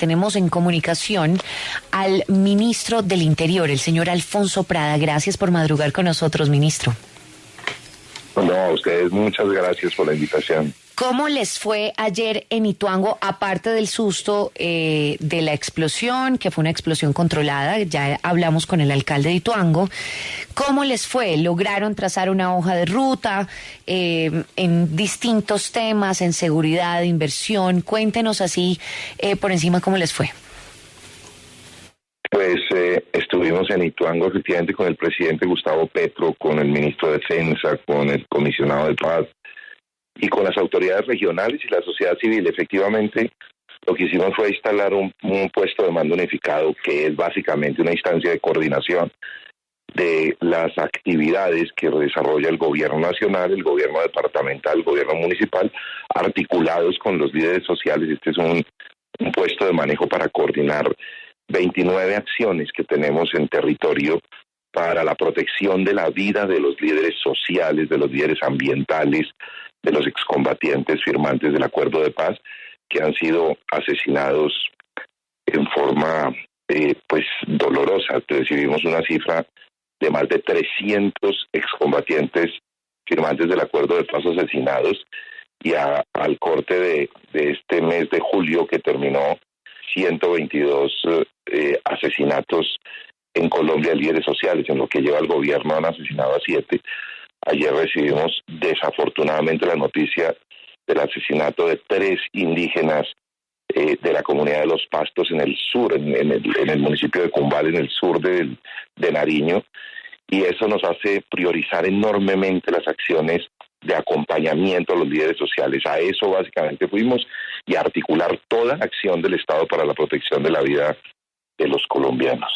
tenemos en comunicación al ministro del Interior, el señor Alfonso Prada. Gracias por madrugar con nosotros, ministro. No, a ustedes muchas gracias por la invitación. ¿Cómo les fue ayer en Ituango, aparte del susto de la explosión, que fue una explosión controlada? Ya hablamos con el alcalde de Ituango. ¿Cómo les fue? ¿Lograron trazar una hoja de ruta en distintos temas, en seguridad, inversión? Cuéntenos así por encima cómo les fue. Pues estuvimos en Ituango efectivamente con el presidente Gustavo Petro, con el ministro de Defensa, con el comisionado de paz y con las autoridades regionales y la sociedad civil. Efectivamente, lo que hicimos fue instalar un puesto de mando unificado, que es básicamente una instancia de coordinación de las actividades que desarrolla el gobierno nacional, el gobierno departamental, el gobierno municipal, articulados con los líderes sociales. Este es un puesto de manejo para coordinar 29 acciones que tenemos en territorio para la protección de la vida de los líderes sociales, de los líderes ambientales, de los excombatientes firmantes del acuerdo de paz que han sido asesinados en forma pues dolorosa. Recibimos una cifra de más de 300 excombatientes firmantes del acuerdo de paz asesinados, y al corte de este mes de julio que terminó, 122 asesinatos en Colombia de líderes sociales. En lo que lleva el gobierno han asesinado a 7. Ayer recibimos desafortunadamente la noticia del asesinato de 3 indígenas de la comunidad de Los Pastos en el sur, en el municipio de Cumbal, en el sur de Nariño, y eso nos hace priorizar enormemente las acciones de acompañamiento a los líderes sociales. A eso básicamente fuimos, y a articular toda la acción del Estado para la protección de la vida de los colombianos.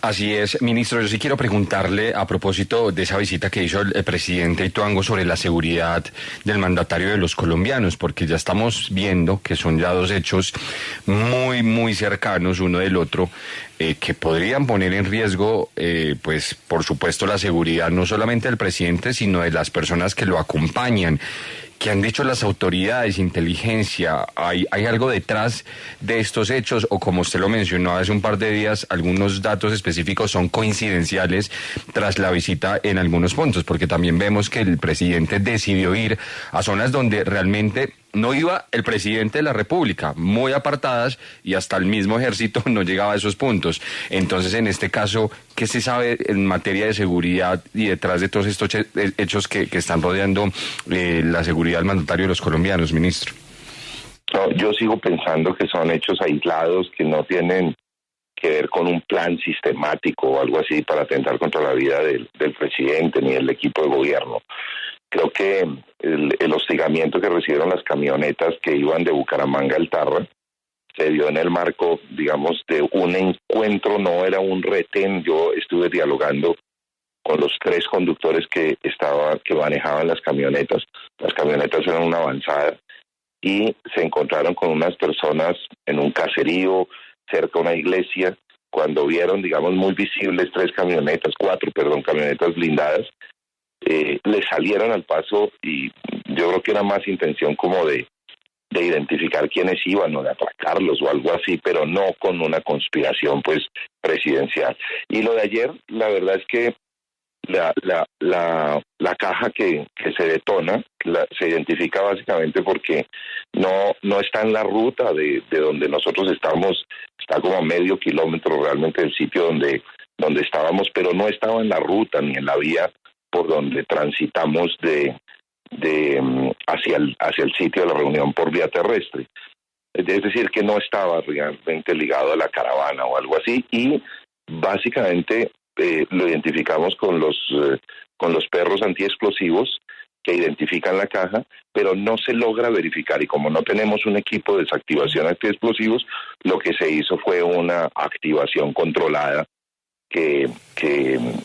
Así es, ministro. Yo sí quiero preguntarle a propósito de esa visita que hizo el presidente Ituango sobre la seguridad del mandatario de los colombianos, porque ya estamos viendo que son ya 2 hechos muy, muy cercanos uno del otro, que podrían poner en riesgo, pues, por supuesto, la seguridad no solamente del presidente, sino de las personas que lo acompañan. ¿Qué han dicho las autoridades, inteligencia? ¿Hay algo detrás de estos hechos? O como usted lo mencionó hace un par de días, algunos datos específicos son coincidenciales tras la visita en algunos puntos, porque también vemos que el presidente decidió ir a zonas donde realmente no iba el presidente de la República, muy apartadas, y hasta el mismo ejército no llegaba a esos puntos. Entonces, en este caso, ¿qué se sabe en materia de seguridad y detrás de todos estos hechos que están rodeando la seguridad del mandatario de los colombianos, ministro? No, yo sigo pensando que son hechos aislados, que no tienen que ver con un plan sistemático o algo así para atentar contra la vida del presidente ni del equipo de gobierno. Creo que el hostigamiento que recibieron las camionetas que iban de Bucaramanga al Tarra se dio en el marco, digamos, de un encuentro, no era un retén. Yo estuve dialogando con los 3 conductores que manejaban las camionetas. Las camionetas eran una avanzada y se encontraron con unas personas en un caserío cerca de una iglesia. Cuando vieron, digamos, muy visibles 4 camionetas blindadas, le salieron al paso, y yo creo que era más intención como de identificar quiénes iban o de atracarlos o algo así, pero no con una conspiración pues presidencial. Y lo de ayer, la verdad es que la caja que se detona se identifica básicamente porque no está en la ruta de donde nosotros estamos. Está como a medio kilómetro realmente del sitio donde estábamos, pero no estaba en la ruta ni en la vía por donde transitamos hacia el sitio de la reunión por vía terrestre. Es decir, que no estaba realmente ligado a la caravana o algo así, y básicamente lo identificamos con los perros antiexplosivos que identifican la caja, pero no se logra verificar, y como no tenemos un equipo de desactivación antiexplosivos, lo que se hizo fue una activación controlada que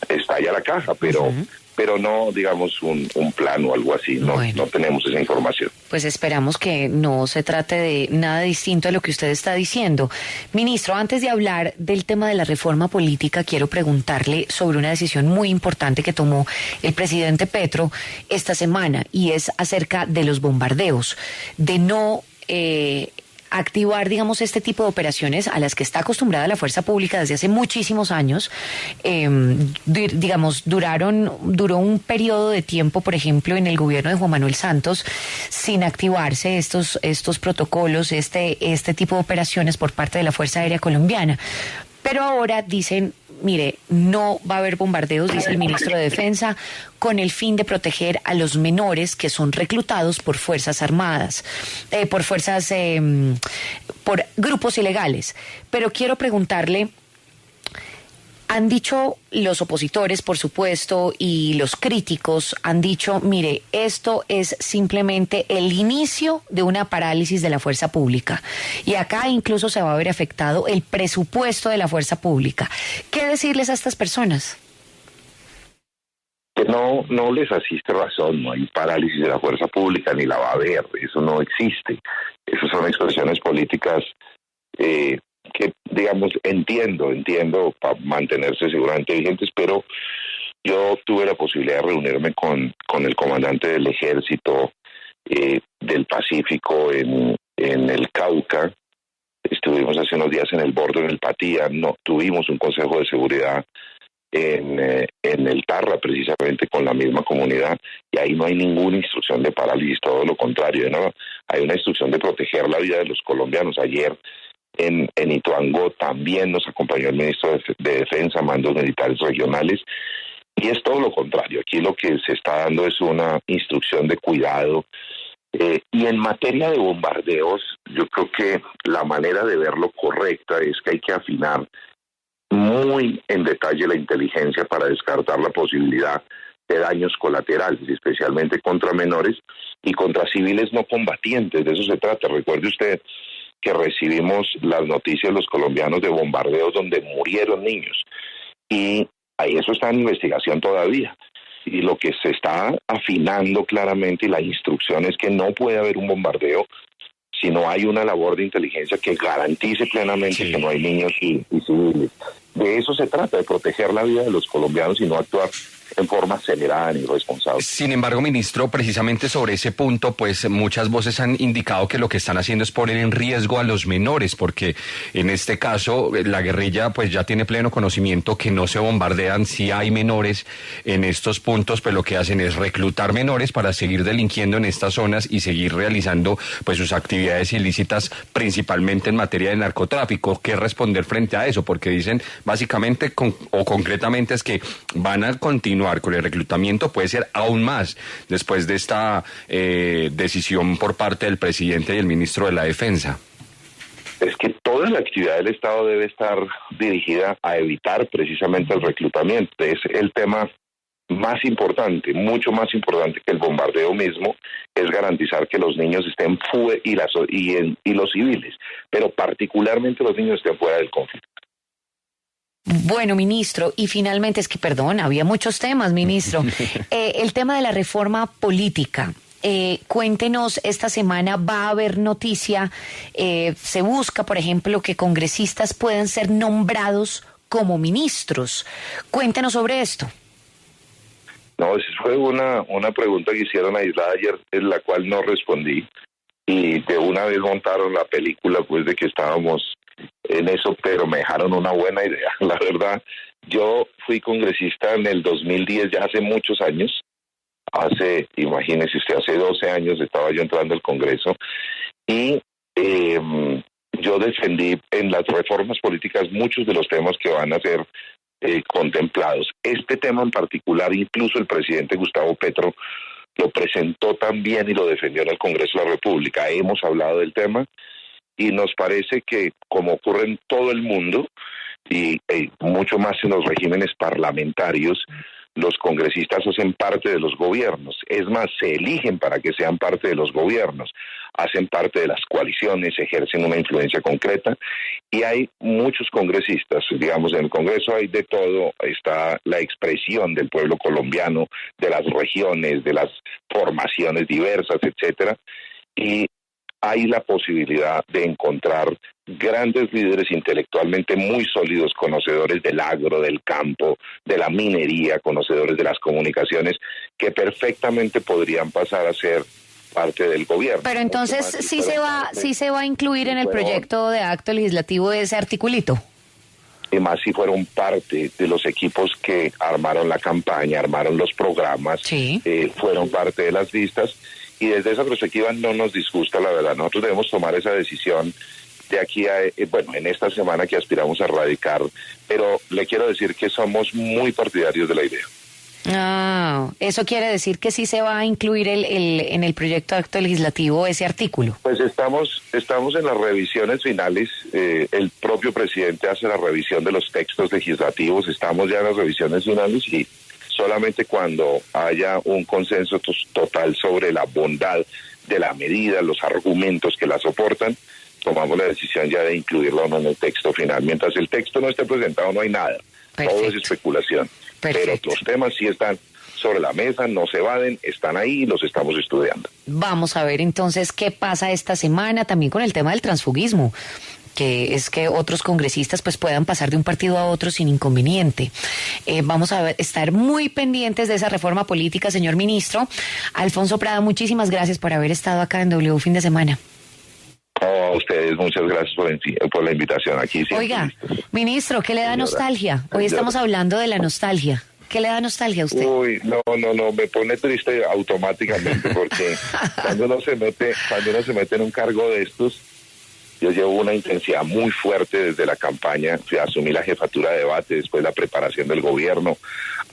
estalla la caja, pero no, digamos, un plan o algo así. No tenemos esa información. Pues esperamos que no se trate de nada distinto a lo que usted está diciendo. Ministro, antes de hablar del tema de la reforma política, quiero preguntarle sobre una decisión muy importante que tomó el presidente Petro esta semana, y es acerca de los bombardeos, de no activar, digamos, este tipo de operaciones a las que está acostumbrada la fuerza pública desde hace muchísimos años. Digamos, duró un periodo de tiempo, por ejemplo, en el gobierno de Juan Manuel Santos, sin activarse estos protocolos, este tipo de operaciones por parte de la Fuerza Aérea Colombiana. Pero ahora dicen, mire, no va a haber bombardeos, dice el ministro de Defensa, con el fin de proteger a los menores que son reclutados por fuerzas armadas, por grupos ilegales. Pero quiero preguntarle, han dicho los opositores, por supuesto, y los críticos han dicho, mire, esto es simplemente el inicio de una parálisis de la fuerza pública. Y acá incluso se va a ver afectado el presupuesto de la fuerza pública. ¿Qué decirles a estas personas? Que no les asiste razón, no hay parálisis de la fuerza pública, ni la va a haber, eso no existe. Esas son expresiones políticas que, digamos, entiendo para mantenerse seguramente vigentes, pero yo tuve la posibilidad de reunirme con el comandante del ejército del Pacífico en el Cauca. Estuvimos hace unos días en el Bordo, en el Patía, tuvimos un consejo de seguridad en el Tarra, precisamente con la misma comunidad, y ahí no hay ninguna instrucción de parálisis, todo lo contrario, ¿no? Hay una instrucción de proteger la vida de los colombianos. Ayer en Ituango también nos acompañó el ministro de Defensa, mandos militares regionales, y es todo lo contrario. Aquí lo que se está dando es una instrucción de cuidado. Y en materia de bombardeos, yo creo que la manera de verlo correcta es que hay que afinar muy en detalle la inteligencia para descartar la posibilidad de daños colaterales, especialmente contra menores y contra civiles no combatientes. De eso se trata. Recuerde usted que recibimos las noticias los colombianos de bombardeos donde murieron niños, y ahí eso está en investigación todavía, y lo que se está afinando claramente, y la instrucción es que no puede haber un bombardeo si no hay una labor de inteligencia que garantice plenamente que no hay niños y civiles. De eso se trata, de proteger la vida de los colombianos y no actuar en forma acelerada ni irresponsable. Sin embargo, ministro, precisamente sobre ese punto, pues muchas voces han indicado que lo que están haciendo es poner en riesgo a los menores, porque en este caso la guerrilla pues ya tiene pleno conocimiento que no se bombardean si hay menores en estos puntos, pues lo que hacen es reclutar menores para seguir delinquiendo en estas zonas y seguir realizando pues sus actividades ilícitas, principalmente en materia de narcotráfico. ¿Qué responder frente a eso? Porque dicen básicamente o concretamente es que van a continuar con el reclutamiento, puede ser aún más después de esta decisión por parte del presidente y el ministro de la Defensa. Es que toda la actividad del Estado debe estar dirigida a evitar precisamente el reclutamiento. Es el tema más importante, mucho más importante que el bombardeo mismo, es garantizar que los niños estén fuera y los civiles, pero particularmente los niños estén fuera del conflicto. Bueno, ministro, y finalmente había muchos temas, ministro. El tema de la reforma política. Cuéntenos, esta semana va a haber noticia, se busca, por ejemplo, que congresistas puedan ser nombrados como ministros. Cuéntenos sobre esto. No, esa fue una pregunta que hicieron aislada ayer, en la cual no respondí, y de una vez montaron la película pues de que estábamos en eso, pero me dejaron una buena idea. La verdad, yo fui congresista en el 2010, ya hace muchos años. Imagínese usted, hace 12 años estaba yo entrando al Congreso, y yo defendí en las reformas políticas muchos de los temas que van a ser contemplados. Este tema en particular, incluso el presidente Gustavo Petro lo presentó también y lo defendió en el Congreso de la República. Hemos hablado del tema y nos parece que, como ocurre en todo el mundo y mucho más en los regímenes parlamentarios, los congresistas hacen parte de los gobiernos. Es más, se eligen para que sean parte de los gobiernos, hacen parte de las coaliciones, ejercen una influencia concreta, y hay muchos congresistas. Digamos, en el Congreso hay de todo, está la expresión del pueblo colombiano, de las regiones, de las formaciones diversas, etcétera, y hay la posibilidad de encontrar grandes líderes intelectualmente muy sólidos, conocedores del agro, del campo, de la minería, conocedores de las comunicaciones, que perfectamente podrían pasar a ser parte del gobierno. Pero entonces sí se va a incluir en el proyecto de acto legislativo ese articulito. Y más si fueron parte de los equipos que armaron la campaña, armaron los programas, sí. Fueron parte de las listas, y desde esa perspectiva no nos disgusta, la verdad. Nosotros debemos tomar esa decisión de aquí a, en esta semana que aspiramos a radicar, pero le quiero decir que somos muy partidarios de la idea. Ah, eso quiere decir que sí se va a incluir en el proyecto de acto legislativo ese artículo. Pues estamos en las revisiones finales, el propio presidente hace la revisión de los textos legislativos, estamos ya en las revisiones finales y solamente cuando haya un consenso total sobre la bondad de la medida, los argumentos que la soportan, tomamos la decisión ya de incluirlo o no en el texto final. Mientras el texto no esté presentado no hay nada. Perfecto. Todo es especulación. Perfecto. Pero los temas sí están sobre la mesa, no se evaden, están ahí y los estamos estudiando. Vamos a ver entonces qué pasa esta semana también con el tema del transfugismo, que es que otros congresistas pues puedan pasar de un partido a otro sin inconveniente. Vamos a estar muy pendientes de esa reforma política, señor ministro. Alfonso Prada, muchísimas gracias por haber estado acá en W Fin de Semana. A ustedes, muchas gracias por la invitación aquí. Oiga, ministro, ¿qué le da nostalgia? Hoy estamos hablando de la nostalgia. ¿Qué le da nostalgia a usted? Uy, no, me pone triste automáticamente porque cuando uno se mete en un cargo de estos, yo llevo una intensidad muy fuerte desde la campaña, asumí la jefatura de debate, después la preparación del gobierno,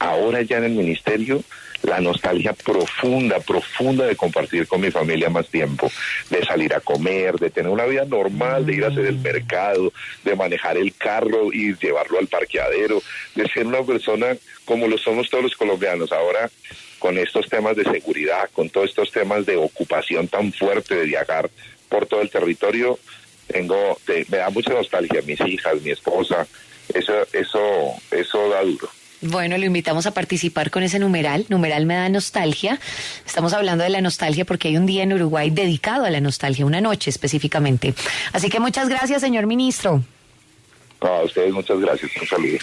ahora ya en el ministerio, la nostalgia profunda de compartir con mi familia más tiempo, de salir a comer, de tener una vida normal, de ir a hacer el mercado, de manejar el carro y llevarlo al parqueadero, de ser una persona como lo somos todos los colombianos. Ahora, con estos temas de seguridad, con todos estos temas de ocupación tan fuerte, de viajar por todo el territorio, me da mucha nostalgia, mis hijas, mi esposa, eso da duro. Bueno, lo invitamos a participar con ese numeral me da nostalgia. Estamos hablando de la nostalgia porque hay un día en Uruguay dedicado a la nostalgia, una noche específicamente. Así que muchas gracias, señor ministro. A ustedes muchas gracias, un saludo.